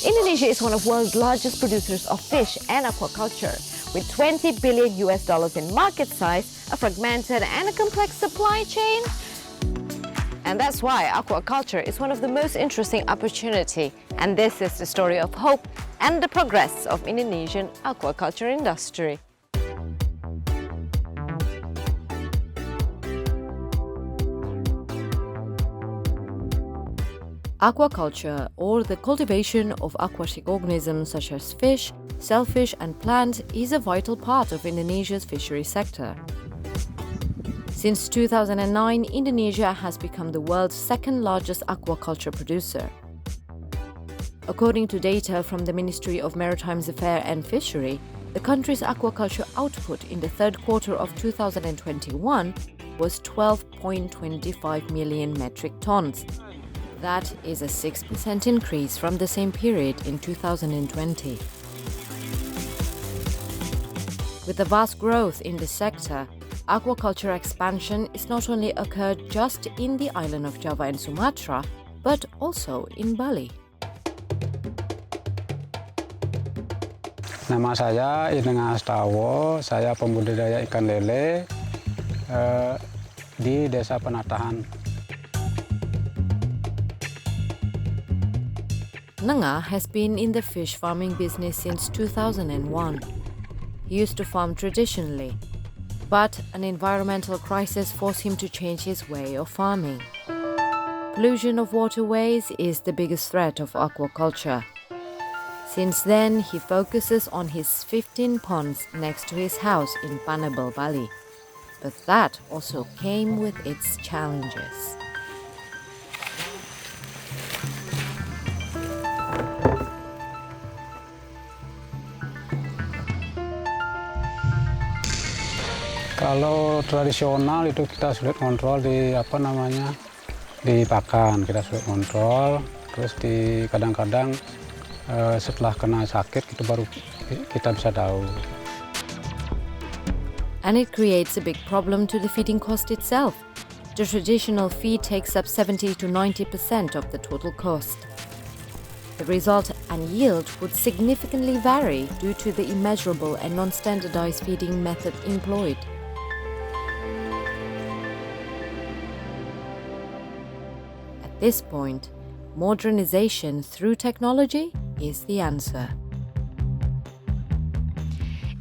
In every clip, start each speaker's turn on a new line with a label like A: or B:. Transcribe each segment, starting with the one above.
A: Indonesia is one of the world's largest producers of fish and aquaculture, with $20 billion in market size, a fragmented and a complex supply chain. And that's why aquaculture is one of the most interesting opportunities. And this is the story of hope and the progress of Indonesian aquaculture industry. Aquaculture, or the cultivation of aquatic organisms such as fish, shellfish and plants, is a vital part of Indonesia's fishery sector. Since 2009, Indonesia has become the world's second largest aquaculture producer. According to data from the Ministry of Maritime Affairs and Fishery, the country's aquaculture output in the third quarter of 2021 was 12.25 million metric tons. That is a 6% increase from the same period in 2020. With the vast growth in this sector, aquaculture expansion is not only occurred just in the island of Java and Sumatra, but also in Bali.
B: Nama saya Ineng Astawo, saya pembudidaya ikan lele di Desa Penatahan.
A: Nenga has been in the fish farming business since 2001. He used to farm traditionally, but an environmental crisis forced him to change his way of farming. Pollution of waterways is the biggest threat of aquaculture. Since then, he focuses on his 15 ponds next to his house in Panabal, Bali. But that also came with its challenges.
B: Kalau tradisional itu kita sulit kontrol di di pakan, kita sulit kontrol. Terus kadang-kadang setelah kena sakit itu baru kita bisa tahu.
A: And it creates a big problem to the feeding cost itself. The traditional feed takes up 70 to 90% of the total cost. The result and yield would significantly vary due to the immeasurable and non-standardized feeding method employed. At this point, modernization through technology is the answer.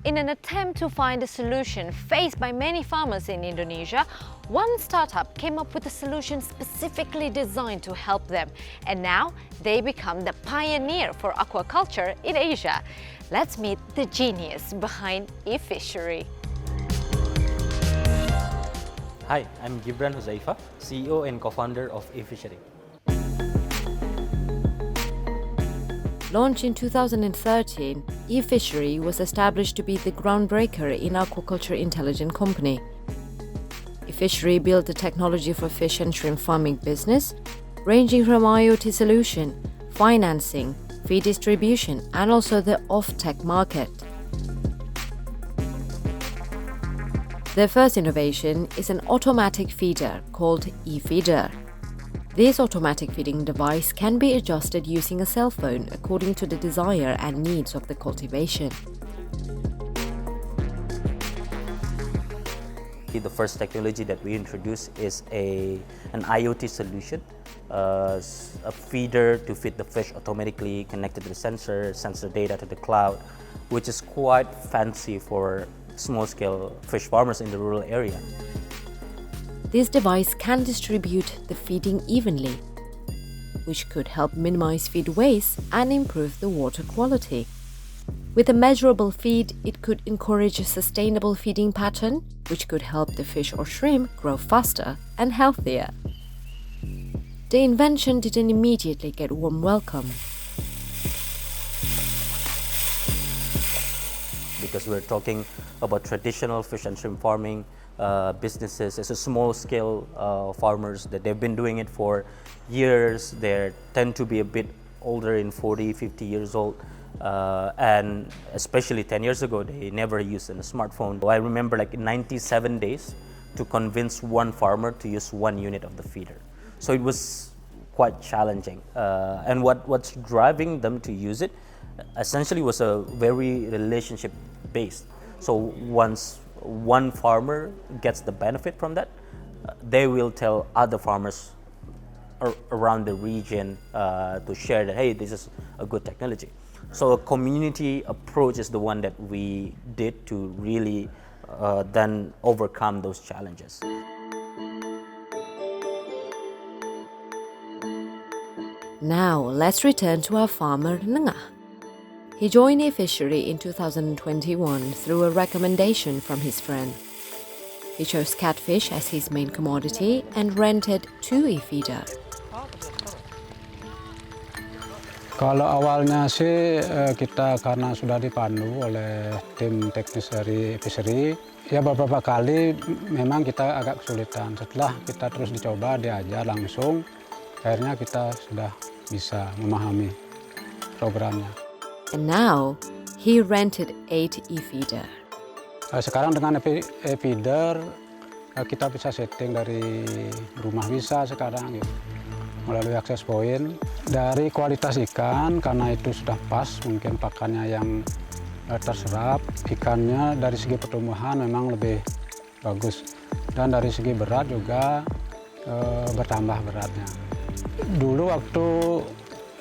A: In an attempt to find a solution faced by many farmers in Indonesia, one startup came up with a solution specifically designed to help them. And now they become the pioneer for aquaculture in Asia. Let's meet the genius behind eFishery.
C: Hi, I'm Gibran Huzaifa, CEO and co-founder of eFishery.
A: Launched in 2013, eFishery was established to be the groundbreaker in aquaculture intelligent company. eFishery built the technology for fish and shrimp farming business, ranging from IoT solution, financing, feed distribution, and also the off-tech market. Their first innovation is an automatic feeder called eFeeder. This automatic feeding device can be adjusted using a cell phone according to the desire and needs of the cultivation.
C: The first technology that we introduced is an IoT solution, a feeder to feed the fish automatically connected to the sensor, sends the data to the cloud, which is quite fancy for small-scale fish farmers in the rural area.
A: This device can distribute the feeding evenly, which could help minimize feed waste and improve the water quality. With a measurable feed, it could encourage a sustainable feeding pattern, which could help the fish or shrimp grow faster and healthier. The invention didn't immediately get warm welcome.
C: Because we're talking about traditional fish and shrimp farming businesses. It's a small-scale farmers that they've been doing it for years. They tend to be a bit older, in 40, 50 years old. And especially 10 years ago, they never used a smartphone. I remember like 97 days to convince one farmer to use one unit of the feeder. So it was quite challenging. And what's driving them to use it essentially was a very relationship based. So once one farmer gets the benefit from that, they will tell other farmers around the region to share that, hey, this is a good technology. So a community approach is the one that we did to really then overcome those challenges.
A: Now, let's return to our farmer Nengah. He joined eFishery in 2021 through a recommendation from his friend. He chose catfish as his main commodity and rented 2 e-feeder.
B: Kalau awalnya sih kita karena sudah dipandu oleh tim teknis dari eFishery, ya beberapa kali memang kita agak kesulitan. Setelah kita terus dicoba, diajar langsung, akhirnya kita sudah bisa memahami programnya.
A: And now, he rented 8 e-feeder.
B: Sekarang dengan e-feeder, kita bisa setting dari rumah bisa sekarang gitu. Melalui akses point. Dari kualitas ikan, karena itu sudah pas, mungkin pakannya yang terserap, ikannya dari segi pertumbuhan memang lebih bagus. Dan dari segi berat juga bertambah beratnya. Dulu waktu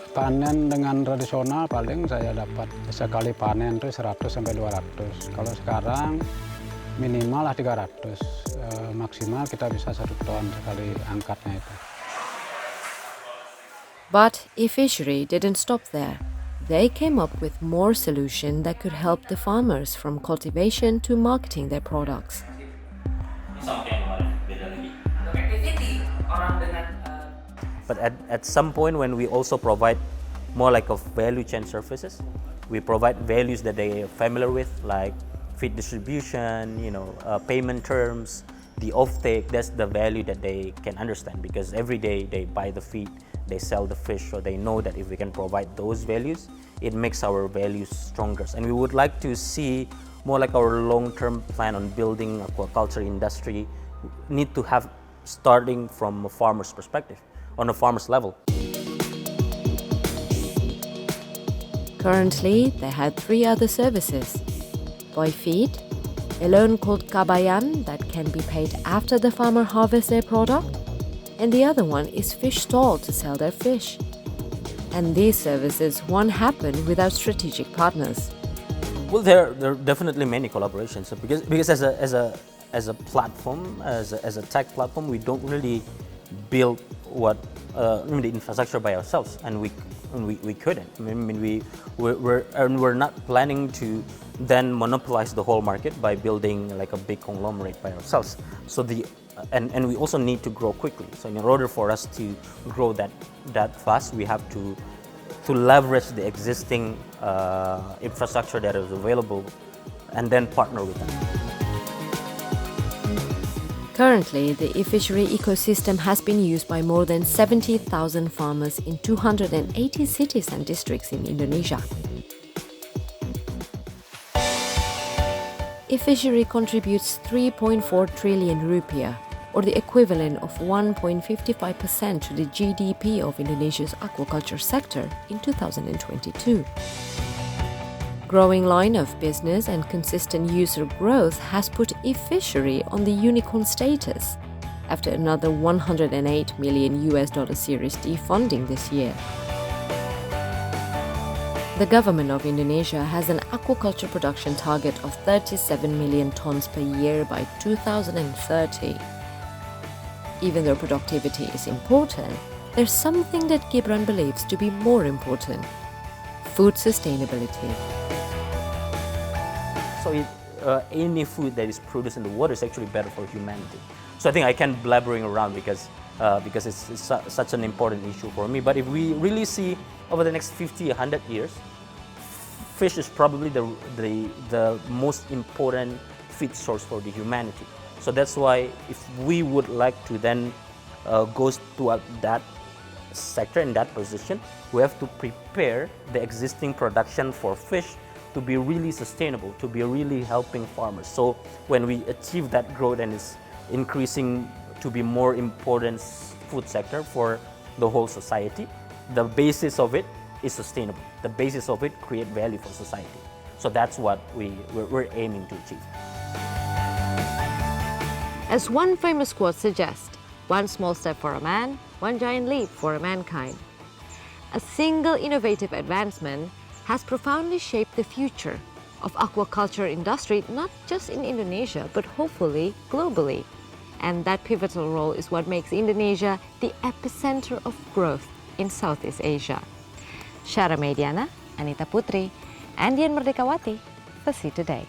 B: panen dengan tradisional paling saya dapat sekali panen itu 100 sampai 200. Kalau sekarang minimal lah 300. Maksimal kita bisa 1 ton sekali angkatnya itu.
A: But eFishery didn't stop there. They came up with more solutions that could help the farmers from cultivation to marketing their products.
C: But at some point when we also provide more like of value chain services, we provide values that they are familiar with, like feed distribution, payment terms, the offtake. That's the value that they can understand, because every day they buy the feed, they sell the fish, so they know that if we can provide those values, it makes our values stronger. And we would like to see more like our long-term plan on building aquaculture industry need to have starting from a farmer's perspective, on a farmer's level.
A: Currently, they have 3 other services. Buy feed, a loan called Kabayan that can be paid after the farmer harvests their product, and the other one is fish stall to sell their fish. And these services won't happen without strategic partners.
C: Well, there are definitely many collaborations, because as a platform, as a tech platform, we don't really build the infrastructure by ourselves, and we couldn't. I mean, we're not planning to then monopolize the whole market by building like a big conglomerate by ourselves. So and we also need to grow quickly. So in order for us to grow that fast, we have to leverage the existing infrastructure that is available, and then partner with them.
A: Currently, the eFishery ecosystem has been used by more than 70,000 farmers in 280 cities and districts in Indonesia. eFishery contributes 3.4 trillion rupiah, or the equivalent of 1.55% to the GDP of Indonesia's aquaculture sector in 2022. Growing line of business and consistent user growth has put eFishery on the unicorn status after another $108 million Series D funding this year. The government of Indonesia has an aquaculture production target of 37 million tons per year by 2030. Even though productivity is important, there's something that Gibran believes to be more important: food sustainability.
C: So any food that is produced in the water is actually better for humanity. So I think I can't blabbering around because it's such an important issue for me. But if we really see over the next 50, 100 years, fish is probably the most important feed source for the humanity. So that's why if we would like to then go to that sector, in that position, we have to prepare the existing production for fish to be really sustainable, to be really helping farmers. So when we achieve that growth and it's increasing to be more important food sector for the whole society. The basis of it is sustainable. The basis of it create value for society. So that's what we're aiming to achieve.
A: As one famous quote suggests, one small step for a man, one giant leap for mankind. A single innovative advancement has profoundly shaped the future of aquaculture industry, not just in Indonesia, but hopefully globally. And that pivotal role is what makes Indonesia the epicenter of growth in Southeast Asia. Syara Mediana, Anita Putri, and Dian Merdekawati for See Today.